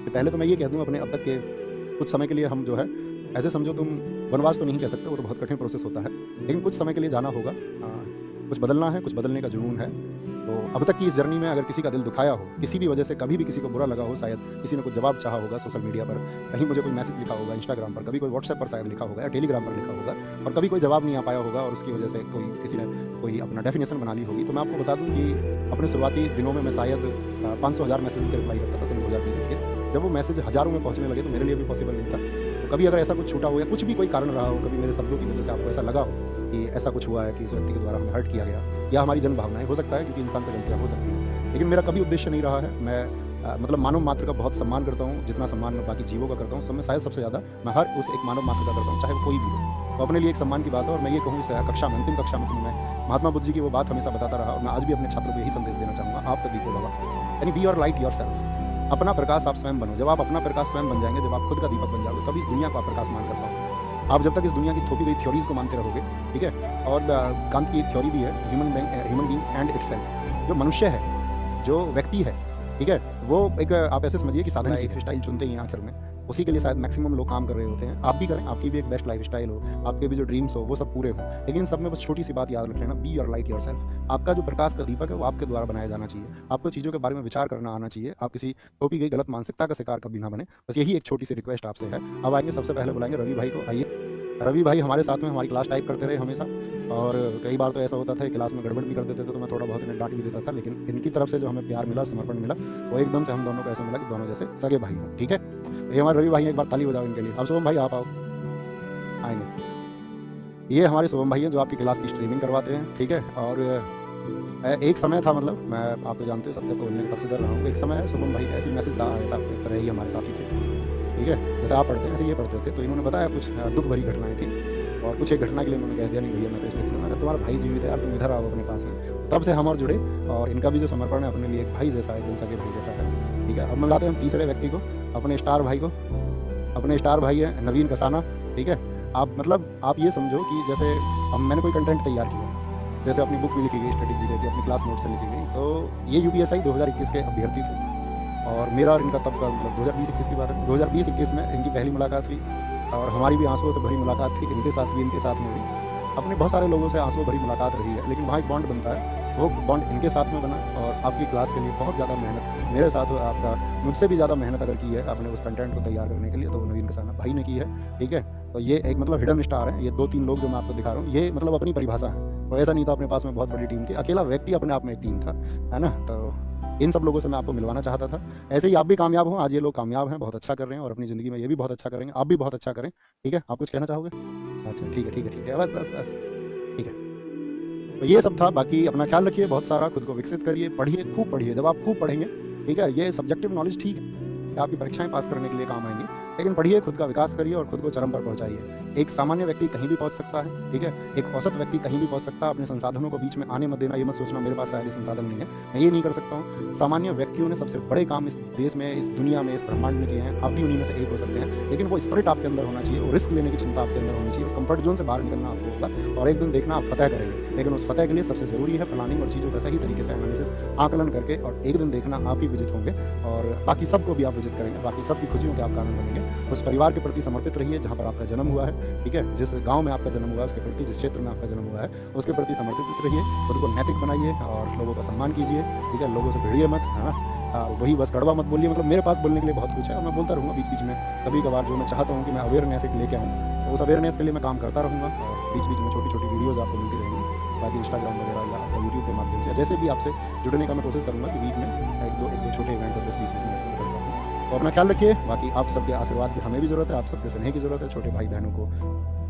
कि पहले तो मैं ये कह दूँ अपने अब तक के कुछ समय के लिए हम जो है, ऐसे समझो तुम वनवास तो नहीं कह सकते, वो तो बहुत कठिन प्रोसेस होता है, लेकिन कुछ समय के लिए जाना होगा। कुछ बदलना है, कुछ बदलने का जुनून है। तो अब तक की इस जर्नी में अगर किसी का दिल दुखाया हो, किसी भी वजह से कभी भी किसी को बुरा लगा हो, शायद किसी ने कुछ जवाब चाहा होगा सोशल मीडिया पर, कहीं मुझे कोई मैसेज लिखा होगा इंस्टाग्राम पर, कभी कोई व्हाट्सएप पर शायद लिखा होगा या टेलीग्राम पर लिखा होगा और कभी कोई जवाब नहीं आ पाया होगा और उसकी वजह से किसी ने कोई अपना डेफिनेशन बना ली होगी, तो मैं आपको बता दूँ कि अपने शुरुआती दिनों में मैं शायद 500,000 मैसेज के रिप्लाई करता था सन 2020-21। जब वो मैसेज हज़ारों में पहुँचने लगे तो मेरे लिए भी पॉसिबल नहीं था। तो कभी अगर ऐसा कुछ छूटा हो या कुछ भी कोई कारण रहा हो, कभी मेरे शब्दों की वजह से आपको ऐसा लगा हो कि ऐसा कुछ हुआ है कि इस व्यक्ति के द्वारा हमें हर्ट किया गया या हमारी जन भावनाएं, हो सकता है क्योंकि इंसान से गलतियां हो सकती हैं, लेकिन मेरा कभी उद्देश्य नहीं रहा है। मैं मतलब मानव मात्र का बहुत सम्मान करता हूँ, जितना सम्मान मैं बाकी जीवों का करता हूँ, सब में शायद सबसे ज़्यादा मैं हर उस एक मानव मात्र का करता हूँ, चाहे वो कोई भी हो। तो अपने लिए एक सम्मान की बात है और मैं ये कहूँ इस कक्षा में, अंतिम कक्षा में मैं महात्मा बुद्ध जी की वो बात हमेशा बताता रहा और मैं आज भी अपने छात्रों को यही संदेश देना चाहूँगा, आप तो दीपो बाबा, यानी बी योर लाइट योरसेल्फ। अपना प्रकाश आप स्वयं बनो। जब आप अपना प्रकाश स्वयं बन जाएंगे, जब आप खुद का दीपक बन जाओगे, तभी इस दुनिया को आप प्रकाशमान कर पाओगे। आप जब तक इस दुनिया की थोपी गई थ्योरीज को मानते रहोगे, ठीक है, और कांत की एक थ्योरी भी है, ह्यूमन बीइंग एंड इटसेल्फ। जो मनुष्य है, जो व्यक्ति है, ठीक है, वो एक आप ऐसे समझिए कि साधन एक स्टाइल चुनते ही आखिर में, उसी के लिए शायद मैक्सिमम लोग काम कर रहे होते हैं। आप भी करें, आपकी भी एक बेस्ट लाइफ स्टाइल हो, आपके भी जो ड्रीम्स हो वो सब पूरे हों, लेकिन सब में बस छोटी सी बात याद रख लेना, बी योर लाइट योरसेल्फ। आपका जो प्रकाश का दीपक है वो आपके द्वारा बनाया जाना चाहिए। आपको चीज़ों के बारे में विचार करना आना चाहिए। आप किसी थोपी गई गलत मानसिकता का शिकार कभी ना बने। बस यही एक छोटी सी रिक्वेस्ट आपसे है। अब आएंगे, सबसे पहले बुलाएंगे रवि भाई को। आइए रवि भाई हमारे साथ में हमारी क्लास टाइप करते रहे हमेशा, और कई बार तो ऐसा होता था क्लास में गड़बड़ भी कर देते थे तो मैं थोड़ा बहुत इन्हें डांट भी देता था, लेकिन इनकी तरफ से जो हमें प्यार मिला, समर्पण मिला, वो एकदम से हम दोनों को ऐसा मिला कि दोनों जैसे सगे भाई हैं। ठीक है, ये हमारे रवि भाई एक बार ताली बजाओ इनके लिए। अब शुभम भाई आप आओ, आएंगे। ये हमारे शुभम भाई हैं जो आपकी क्लास की स्ट्रीमिंग करवाते हैं। ठीक है, और एक समय था, मतलब मैं आप तो जानते हो सत्य को बोलने का पक्षधर रहा हूँ, एक समय शुभम भाई ऐसी मैसेज आया था, एक तरह ही हमारे साथी थे। ठीक है, जैसे आप पढ़ते हैं ऐसे ये पढ़ते थे, तो इन्होंने बताया कुछ दुख भरी घटनाएं थी और कुछ एक घटना के लिए उन्होंने कह दिया नहीं भैया मैं तो इसमें नहीं, अगर तुम्हारा भाई जीवित है यार तुम इधर आओ अपने पास में। तब से हम और जुड़े और इनका भी जो समर्पण है अपने लिए एक भाई जैसा है, दिल सगे भाई जैसा है। ठीक है, अब मिलाते हैं हम तीसरे व्यक्ति को, अपने स्टार भाई को। अपने स्टार भाई है नवीन कसाना। ठीक है, आप ये समझो कि जैसे अब मैंने कोई कंटेंट तैयार किया, जैसे अपनी बुक भी लिखी गई, स्ट्रेटेजी की अपनी क्लास नोट से लिखी गई, तो ये यूपीएसआई 2021 के अभ्यर्थी थे और मेरा और इनका तब का मतलब 2020-21 की बात है, 2020-21 में इनकी पहली मुलाकात हुई और हमारी भी आंसुओं से भरी मुलाकात थी। इनके साथ भी, इनके साथ में भी अपने बहुत सारे लोगों से आंसुओं भरी मुलाकात रही है, लेकिन वहाँ एक बॉन्ड बनता है, वो बॉन्ड इनके साथ में बना। और आपकी क्लास के लिए बहुत ज़्यादा मेहनत मेरे साथ आपका मुझसे भी ज़्यादा मेहनत अगर की है आपने उस कंटेंट को तैयार करने के लिए, तो नवीन कसाना भाई ने की है। ठीक है, तो ये एक मतलब हिडन स्टार है, ये 2-3 लोग जो मैं आपको दिखा रहा हूँ, ये मतलब अपनी परिभाषा है। तो ऐसा नहीं था अपने पास में बहुत बड़ी टीम थी, अकेला व्यक्ति अपने आप में एक टीम था, है ना। तो इन सब लोगों से मैं आपको मिलवाना चाहता था। ऐसे ही आप भी कामयाब हो, आज ये लोग कामयाब हैं, बहुत अच्छा कर रहे हैं और अपनी ज़िंदगी में ये भी बहुत अच्छा करेंगे, आप भी बहुत अच्छा करें। ठीक है, आप कुछ कहना चाहोगे? अच्छा ठीक है, ठीक है, ठीक है, बस बस बस, ठीक है। तो ये सब था, बाकी अपना ख्याल रखिए, बहुत सारा खुद को विकसित करिए, पढ़िए, खूब पढ़िए। जब आप खूब पढ़ेंगे, ठीक है, ये सब्जेक्टिव नॉलेज ठीक है, आपकी परीक्षाएं पास करने के लिए काम आएंगी, लेकिन पढ़िए, खुद का विकास करिए और खुद को चरम पर पहुंचाइए। एक सामान्य व्यक्ति कहीं भी पहुंच सकता है, ठीक है, एक औसत व्यक्ति कहीं भी पहुंच सकता है। अपने संसाधनों को बीच में आने मत देना, ये मत सोचना मेरे पास शायद ये संसाधन नहीं है, मैं ये नहीं कर सकता हूँ। सामान्य व्यक्तियों ने सबसे बड़े काम इस देश में, इस दुनिया में, इस ब्रह्मांड में किए हैं, आप भी उन्हीं में से एक हो सकते हैं, लेकिन वो स्पिरिट आपके अंदर होना चाहिए, वो रिस्क लेने की क्षमता आपके अंदर होनी चाहिए, उस कंफर्ट जोन से बाहर निकलना आपको होगा और एक दिन देखना आप फतह करेंगे। लेकिन उस फतह के लिए सबसे जरूरी है प्लानिंग और चीज़ों का सही तरीके से एनालिसिस, आकलन करके, और एक दिन देखना आप ही विजित होंगे और बाकी सबको भी आप विजित करेंगे, बाकी सबकी खुशियों के आप कारण बनेंगे। उस परिवार के प्रति समर्पित रहिए जहाँ पर आपका जन्म हुआ है। ठीक है, जिस गांव में आपका जन्म हुआ है उसके प्रति, जिस क्षेत्र में आपका जन्म हुआ है उसके प्रति समर्पित रहिए, खुद को नैतिक बनाइए और लोगों का सम्मान कीजिए। ठीक है, लोगों से भिड़िए मत, है ना, वही बस कड़वा मत बोलिए। मतलब मेरे पास बोलने के लिए बहुत कुछ है और मैं बोलता रहूँगा बीच बीच में, कभी कभार जो मैं चाहता हूँ कि मैं अवेयरनेस एक लेके आऊँ, तो उस अवेयरनेस के लिए मैं काम करता रहूँगा और बीच बीच में छोटी छोटी वीडियोज़ आपको मिलती रहेंगी, बाकी इंस्टाग्राम वगैरह या आपका यूट्यूब के माध्यम से, जैसे भी आपसे जुड़ने का मैं कोशिश करूँगा कि वीक में एक दो छोटे इवेंट 10-20 मिनट में करता हूँ। तो अपना ख्याल रखिए, बाकी आप सबके आशीर्वाद की हमें भी ज़रूरत है, आप सबके स्नेह की ज़रूरत है। छोटे भाई बहनों को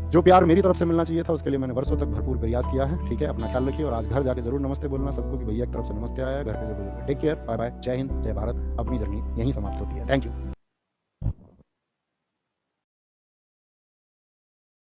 जो प्यार मेरी तरफ से मिलना चाहिए था उसके लिए मैंने वर्षों तक भरपूर प्रयास किया है। ठीक है, अपना ख्याल रखिए और आज घर जाके जरूर नमस्ते बोलना सबको कि भैया की तरफ से नमस्ते आया है। घर पे जो बुजुर्ग, टेक केयर, बाय बाय, जय हिंद, जय भारत। अपनी जर्नी यहीं समाप्त होती है। Thank you.